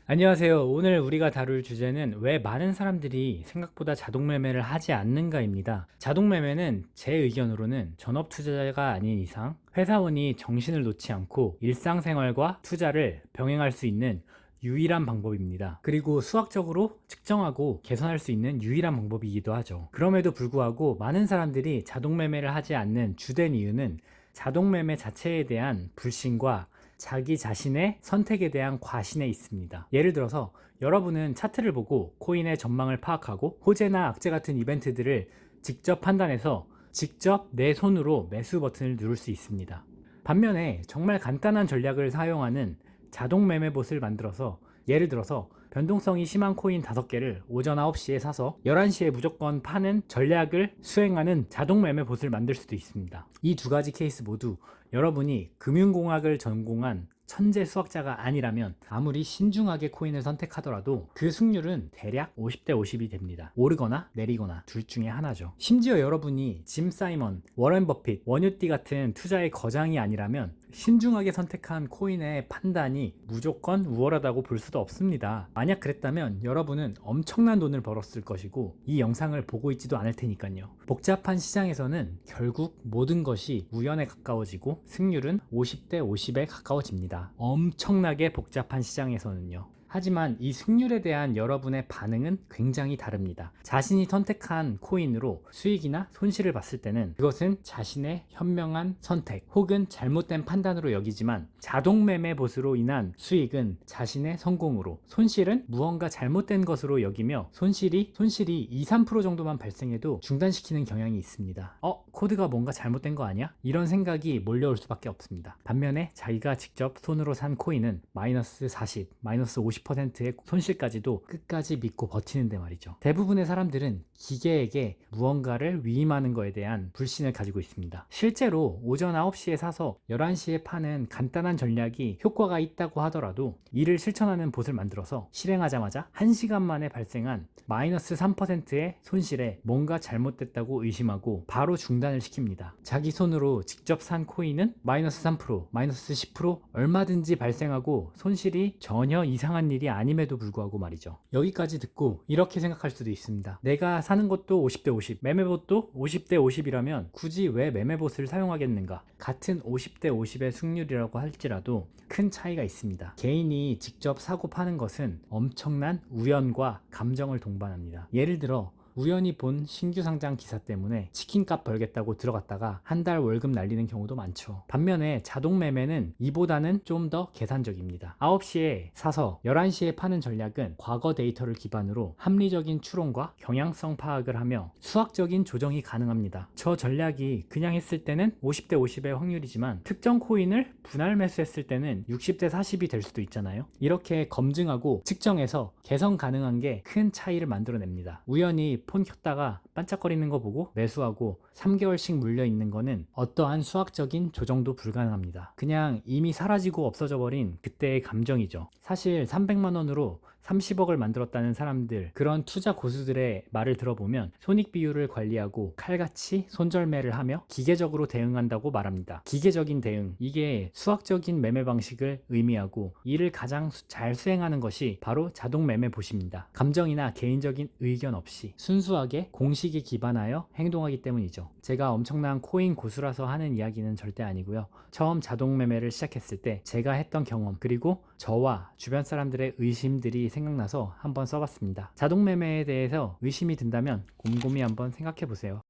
안녕하세요. 오늘 우리가 다룰 주제는 왜 많은 사람들이 생각보다 자동매매를 하지 않는가입니다. 자동매매는 제 의견으로는 전업 투자자가 아닌 이상 회사원이 정신을 놓지 않고 일상생활과 투자를 병행할 수 있는 유일한 방법입니다. 그리고 수학적으로 측정하고 개선할 수 있는 유일한 방법이기도 하죠. 그럼에도 불구하고 많은 사람들이 자동매매를 하지 않는 주된 이유는 자동매매 자체에 대한 불신과 자기 자신의 선택에 대한 과신에 있습니다. 예를 들어서 여러분은 차트를 보고 코인의 전망을 파악하고 호재나 악재 같은 이벤트들을 직접 판단해서 직접 내 손으로 매수 버튼을 누를 수 있습니다. 반면에 정말 간단한 전략을 사용하는 자동 매매봇을 만들어서, 예를 들어서 변동성이 심한 코인 5개를 오전 9시에 사서 11시에 무조건 파는 전략을 수행하는 자동 매매봇을 만들 수도 있습니다. 이 두 가지 케이스 모두 여러분이 금융공학을 전공한 천재 수학자가 아니라면 아무리 신중하게 코인을 선택하더라도 그 승률은 대략 50대 50이 됩니다. 오르거나 내리거나 둘 중에 하나죠. 심지어 여러분이 짐 사이먼, 워런 버핏, 원유띠 같은 투자의 거장이 아니라면 신중하게 선택한 코인의 판단이 무조건 우월하다고 볼 수도 없습니다. 만약 그랬다면 여러분은 엄청난 돈을 벌었을 것이고 이 영상을 보고 있지도 않을 테니까요. 복잡한 시장에서는 결국 모든 것이 우연에 가까워지고 승률은 50대 50에 가까워집니다. 엄청나게 복잡한 시장에서는요. 하지만 이 승률에 대한 여러분의 반응은 굉장히 다릅니다. 자신이 선택한 코인으로 수익이나 손실을 봤을 때는 그것은 자신의 현명한 선택 혹은 잘못된 판단으로 여기지만 자동 매매 봇으로 인한 수익은 자신의 성공으로, 손실은 무언가 잘못된 것으로 여기며 손실이 2, 3% 정도만 발생해도 중단시키는 경향이 있습니다. 코드가 뭔가 잘못된 거 아니야? 이런 생각이 몰려올 수밖에 없습니다. 반면에 자기가 직접 손으로 산 코인은 마이너스 40, 마이너스 50%의 손실까지도 끝까지 믿고 버티는데 말이죠. 대부분의 사람들은 기계에게 무언가를 위임하는 것에 대한 불신을 가지고 있습니다. 실제로 오전 9시에 사서 11시에 파는 간단한 전략이 효과가 있다고 하더라도 이를 실천하는 봇을 만들어서 실행하자마자 1시간 만에 발생한 마이너스 3%의 손실에 뭔가 잘못됐다고 의심하고 바로 중단을 시킵니다. 자기 손으로 직접 산 코인은 마이너스 3%, 마이너스 10% 얼마든지 발생하고 손실이 전혀 이상한 일이 아님에도 불구하고 말이죠. 여기까지 듣고 이렇게 생각할 수도 있습니다. 내가 사는 것도 50대 50, 매매봇도 50대 50이라면 굳이 왜 매매봇을 사용하겠는가? 같은 50대 50의 승률이라고 할지라도 큰 차이가 있습니다. 개인이 직접 사고 파는 것은 엄청난 우연과 감정을 동반합니다. 예를 들어 우연히 본 신규 상장 기사 때문에 치킨값 벌겠다고 들어갔다가 한 달 월급 날리는 경우도 많죠. 반면에 자동 매매는 이보다는 좀 더 계산적입니다. 9시에 사서 11시에 파는 전략은 과거 데이터를 기반으로 합리적인 추론과 경향성 파악을 하며 수학적인 조정이 가능합니다. 저 전략이 그냥 했을 때는 50대 50의 확률이지만 특정 코인을 분할 매수했을 때는 60대 40이 될 수도 있잖아요. 이렇게 검증하고 측정해서 개선 가능한 게 큰 차이를 만들어냅니다. 우연히 폰 켰다가 반짝거리는 거 보고 매수하고 3개월씩 물려 있는 거는 어떠한 수학적인 조정도 불가능합니다. 그냥 이미 사라지고 없어져 버린 그때의 감정이죠. 사실 300만 원으로 30억을 만들었다는 사람들, 그런 투자 고수들의 말을 들어보면 손익 비율을 관리하고 칼같이 손절매를 하며 기계적으로 대응한다고 말합니다. 기계적인 대응, 이게 수학적인 매매 방식을 의미하고 이를 가장 잘 수행하는 것이 바로 자동 매매 봇입니다. 감정이나 개인적인 의견 없이 순수하게 공식에 기반하여 행동하기 때문이죠. 제가 엄청난 코인 고수라서 하는 이야기는 절대 아니고요. 처음 자동 매매를 시작했을 때 제가 했던 경험, 그리고 저와 주변 사람들의 의심들이 생각나서 한번 써봤습니다. 자동 매매에 대해서 의심이 든다면 곰곰이 한번 생각해 보세요.